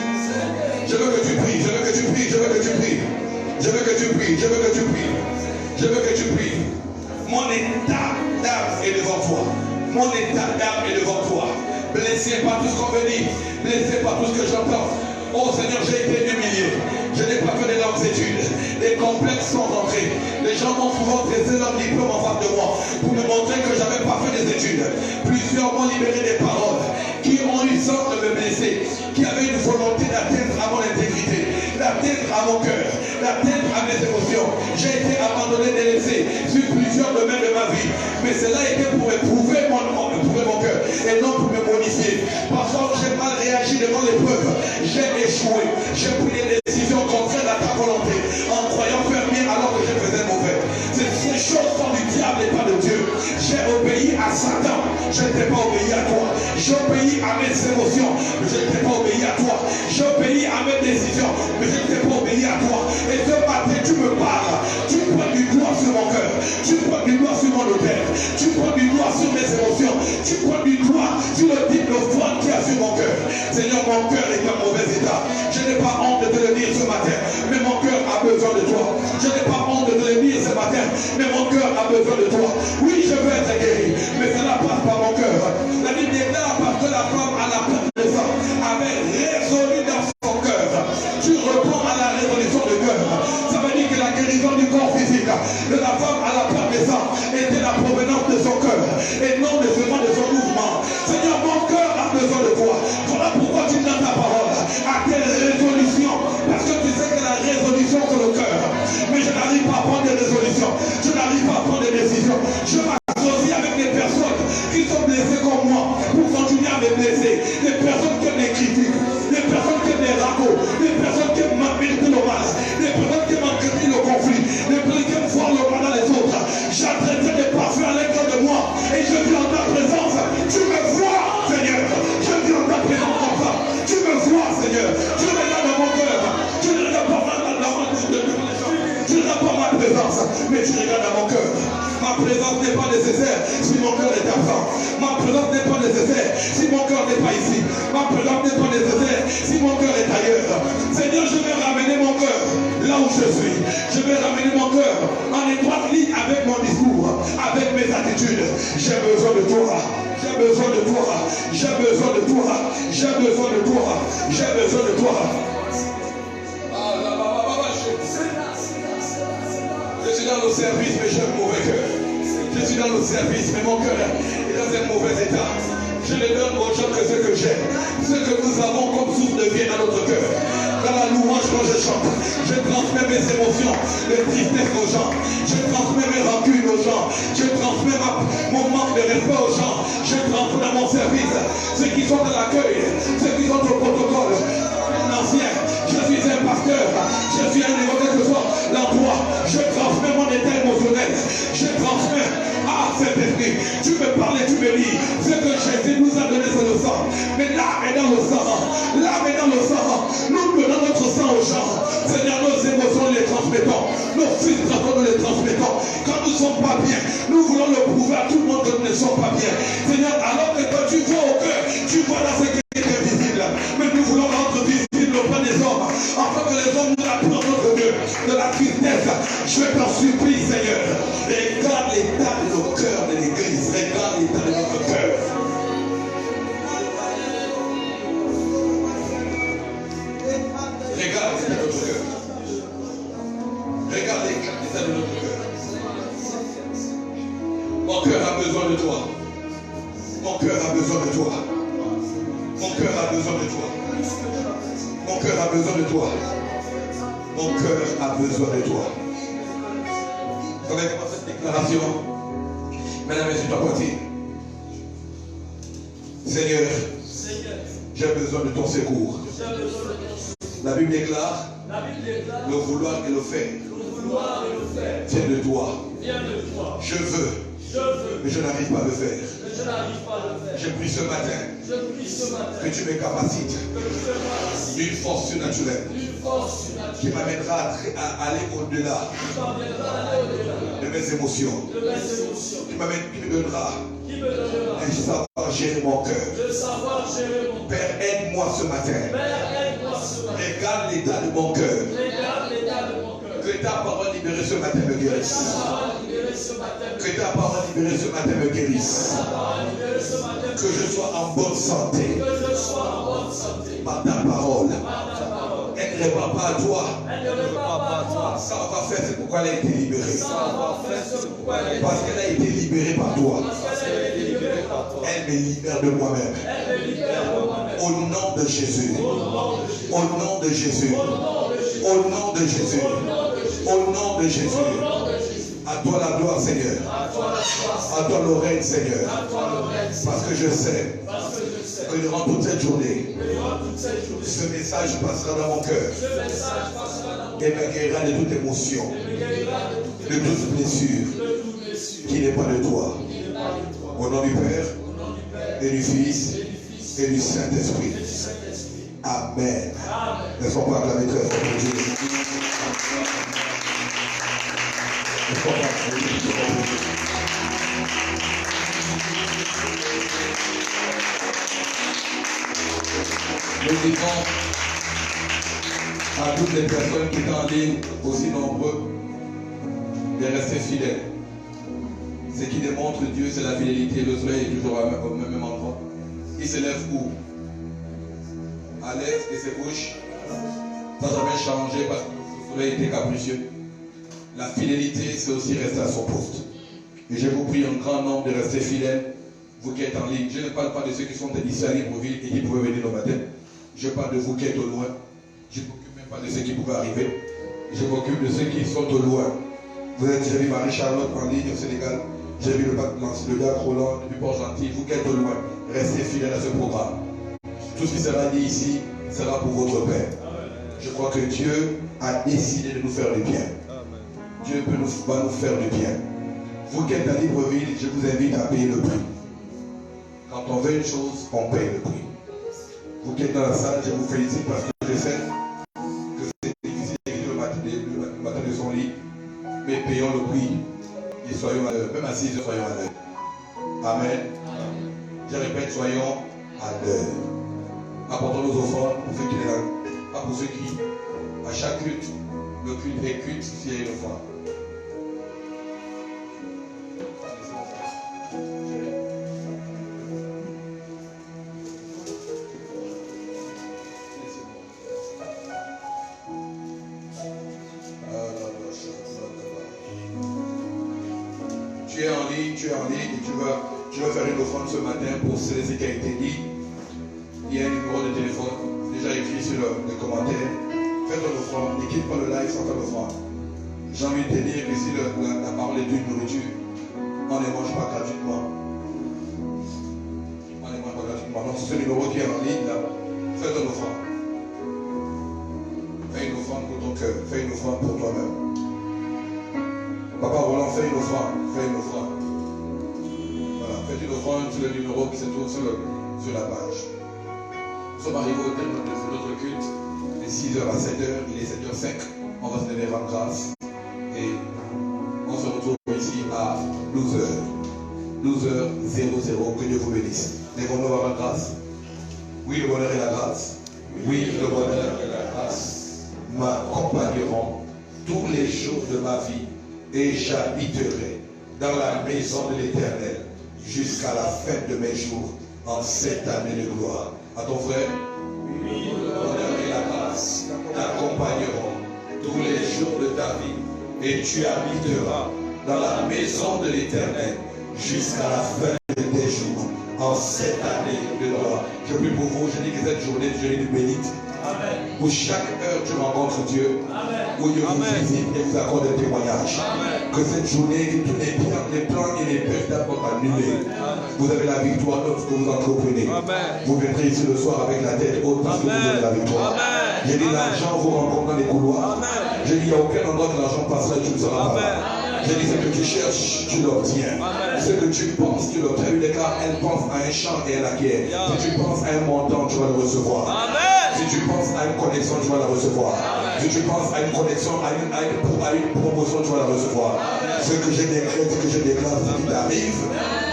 Je veux que tu pries, je veux que tu pries, je veux que tu pries. Je veux que tu pries, je veux que tu pries. Je veux que tu pries. Mon état d'âme est devant toi. Mon état d'âme est devant toi. Blessé par tout ce qu'on me dit. Blessé par tout ce que j'entends. Oh Seigneur, j'ai été humilié. Je n'ai pas fait de longues études. Les complexes sont rentrés. Les gens m'ont souvent dressé leur diplôme en face de moi pour me montrer que je n'avais pas fait des études. Plusieurs m'ont libéré des paroles qui ont eu sens de me blesser, qui avaient une volonté d'atteindre à mon intégrité, d'atteindre à mon cœur, d'atteindre à mes émotions. J'ai été abandonné, délaissé sur plusieurs domaines de ma vie. Mais cela était pour éprouver mon cœur et non pour me modifier. Parfois j'ai mal réagi devant l'épreuve. J'ai échoué. J'ai pris des décisions contraires à ta volonté en croyant faire bien alors que je faisais mauvais. Ces choses sont du diable et pas de Dieu. J'ai obéi à Satan. Je n'ai pas obéi à toi. J'ai obéi à mes émotions, mais je n'ai pas obéi à toi. J'ai obéi à mes décisions, mais je n'ai pas obéi à toi. Et ce matin, tu me parles. Tu prends du doigt sur mon cœur. Tu prends du doigt sur mon hôtel. Tu prends du doigt sur mes émotions. Tu prends du doigt sur le type de foi qui a sur mon cœur. Seigneur, mon cœur est en mauvais état. Je n'ai pas honte de te le dire ce matin, mais mon cœur a besoin de toi. Je n'ai pas honte de te le dire ce matin, mais mon cœur a besoin de toi. Oui, je veux être guéri, mais cela passe par mon cœur. La Bible est là parce que la femme à la perte de sang avait résolu dans son cœur. Tu reprends à la résolution de cœur. Ça veut dire que la guérison du corps physique de la femme à la perte de sang était la provenance de son cœur et non seulement de son mouvement. Seigneur, mon cœur a besoin de toi. Voilà pourquoi tu donnes ta parole à tes résolutions. Parce que tu sais que la résolution c'est le cœur. Mais je n'arrive pas à prendre des résolutions. Je n'arrive pas à prendre des décisions. Je m'associe regardes pas ma présence, mais tu regardes à mon cœur. Ma présence n'est pas nécessaire si mon cœur est absent. Ma présence n'est pas nécessaire si mon cœur n'est pas ici. Ma présence n'est pas nécessaire si mon cœur est ailleurs. Seigneur, je vais ramener mon cœur là où je suis. Je vais ramener mon cœur en étroite ligne avec mon discours, avec mes attitudes. J'ai besoin de toi. J'ai besoin de toi. J'ai besoin de toi. J'ai besoin de toi. J'ai besoin de toi. Je suis dans le service, mais j'ai un mauvais cœur. Je suis dans le service, mais mon cœur est dans un mauvais état. Je ne donne aux gens que ce que j'ai. Ce que nous avons comme source de vie dans notre cœur. Dans la louange, quand je chante, je transmets mes émotions, de tristesse aux gens. Je transmets mes rancunes aux gens. Je transmets mon manque de respect aux gens. Je transmets dans mon service ceux qui sont à l'accueil, ceux qui sont au protocole. Un ancien, je suis un pasteur, je suis un niveau que ce soit l'emploi. Je transmets mon état émotionnel. Je transmets. Ah, Saint-Esprit, tu me parles et tu me dis ce que Jésus nous a donné, c'est le sang. Mais là, mais dans le sang, là, mais dans le sang, nous donnons notre sang aux gens. Seigneur, nos émotions, nous les transmettons. Nos frustrations, nous les transmettons. Quand nous ne sommes pas bien, nous voulons le prouver à tout le monde que nous ne sommes pas bien. Seigneur, alors que toi, tu vois au cœur, tu vois dans ce qui est invisible. Mais nous voulons rendre visible auprès des hommes, afin que les hommes nous apprennent notre Dieu de la tristesse. Je t'en supplie, Seigneur. Regarde l'état de nos cœurs de l'église. Regarde l'état de notre cœur. Regarde l'état de notre cœur. Regarde l'état de notre cœur. Mon cœur a besoin de toi. Mon cœur a besoin de toi. Mon cœur a besoin de toi. Mon cœur a besoin de toi. Mon cœur a besoin de toi. Vous avez commencé cette déclaration. Mesdames et messieurs, ta poitrine. Seigneur, j'ai besoin de ton secours. La Bible déclare le vouloir et le faire vient de toi. Je veux, mais je n'arrive pas à le faire. Je prie ce matin que tu me capacites d'une force surnaturelle qui m'amènera à aller au-delà de mes émotions, qui me donnera de savoir gérer mon cœur. Père, aide-moi ce matin. Regarde l'état de mon cœur. Que ta parole libérée ce matin me guérisse. Que ta parole libérée ce matin me guérisse. Que je sois en bonne santé. Par ta parole. Elle ne répond pas à toi. Ça va faire, c'est pourquoi elle a été libérée. Parce qu'elle a été libérée par toi. Elle me libère de moi-même. Au nom de Jésus. Au nom de Jésus. Au nom de Jésus. Au nom de Jésus. À toi la gloire, Seigneur. À toi l'oreille, Seigneur. Parce que je sais que durant toute cette journée, ce message passera dans mon cœur et me guérira de toute émotion, de toute blessure qui n'est pas de toi. Au nom du Père et du Fils et du Saint-Esprit. Amen. Laissons pas acclamer très fort pour Dieu. Nous disons à toutes les personnes qui sont en ligne, aussi nombreux, de rester fidèles. Ce qui démontre Dieu, c'est la fidélité. Le soleil est toujours au même endroit. Il se lève où? À l'est et se couche. Ça n'a jamais changé parce que le soleil était capricieux. La fidélité, c'est aussi rester à son poste. Et je vous prie un grand nombre de rester fidèles, vous qui êtes en ligne. Je ne parle pas de ceux qui sont ici à Libreville et qui pouvaient venir au matin. Je parle de vous qui êtes au loin. Je ne m'occupe même pas de ceux qui pouvaient arriver. Je m'occupe de ceux qui sont au loin. Vous êtes, j'ai vu Marie-Charlotte en ligne au Sénégal. J'ai vu le gars Roland depuis Port-Gentil. Vous qui êtes au loin, restez fidèles à ce programme. Tout ce qui sera dit ici sera pour votre Père. Je crois que Dieu a décidé de nous faire du bien. Dieu va nous faire du bien. Vous qui êtes à Libreville, je vous invite à payer le prix. Quand on veut une chose, on paye le prix. Vous qui êtes dans la salle, je vous félicite parce que je sais que c'est difficile d'éviter le matin de son lit. mais payons le prix. Et soyons, même assis, soyons à l'heure. Amen. Je répète, soyons à l'heure. Apportons nos offrandes pour ceux qui sont là, pas pour ceux qui, à chaque culte, le culte est culte s'il y a une offrande. Tu es en ligne et tu vas faire une offrande ce matin pour ce qui a été dit. Il y a un numéro de téléphone déjà écrit sur les commentaires. Fais ton offrande, ne quitte pas le live sans faire l'offrande. J'ai envie de te dire que si la parole est d'une nourriture, on ne mange pas gratuitement. On ne mange pas gratuitement. Donc c'est ce numéro qui est en ligne là. Fais ton offrande. Fais une offrande pour ton cœur. Fais une offrande pour toi-même. Papa Roland, fais une offrande. Fais une offrande. Voilà, fais une offrande sur le numéro qui se trouve sur la page. Nous sommes arrivés au terme de notre culte. De 6h à 7h, il est 7h05. On va se donner rendre grâce. Et on se retrouve ici à 12h. 12h00. Que Dieu vous bénisse. Lèvons-nous à rendre grâce. Oui, le bonheur et la grâce. Oui, le bonheur et la grâce m'accompagneront tous les jours de ma vie. Et j'habiterai dans la maison de l'Éternel jusqu'à la fin de mes jours en cette année de gloire. À ton frère, oui, le bonheur et la grâce t'accompagneront tous les jours de ta vie et tu habiteras dans la maison de l'Éternel jusqu'à la fin de tes jours en cette année de gloire. Je prie pour vous, je dis que cette journée est une journée bénite. Amen. Où chaque heure tu rencontres Dieu. Amen. Où Dieu vous visite et vous accorde un témoignage. Amen. Que cette journée, tous les plans et les peurs d'abord annulés. Vous avez la victoire dans ce que vous entreprenez. Amen. Vous viendrez ici le soir avec la tête haute parce que vous avez la victoire. J'ai dit l'argent vous rencontre dans les couloirs. J'ai dit il n'y a aucun endroit que l'argent passera et tu ne seras pas là. J'ai dit ce que tu cherches, tu l'obtiens. Ce que tu penses, tu l'obtiens. Elle déclare, elle pense à un champ et elle acquiert. Si tu penses à un montant, tu vas le recevoir. Amen. Si tu penses à une connexion, tu vas la recevoir. Amen. Si tu penses à une connexion, à une promotion, tu vas la recevoir. Amen. Ce que je décrète, ce que je déclare, ce qui t'arrive.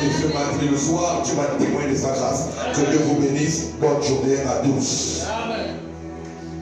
Et ce matin, le soir, tu vas témoigner de sa grâce. Que Dieu vous bénisse. Bonne journée à tous. Amen.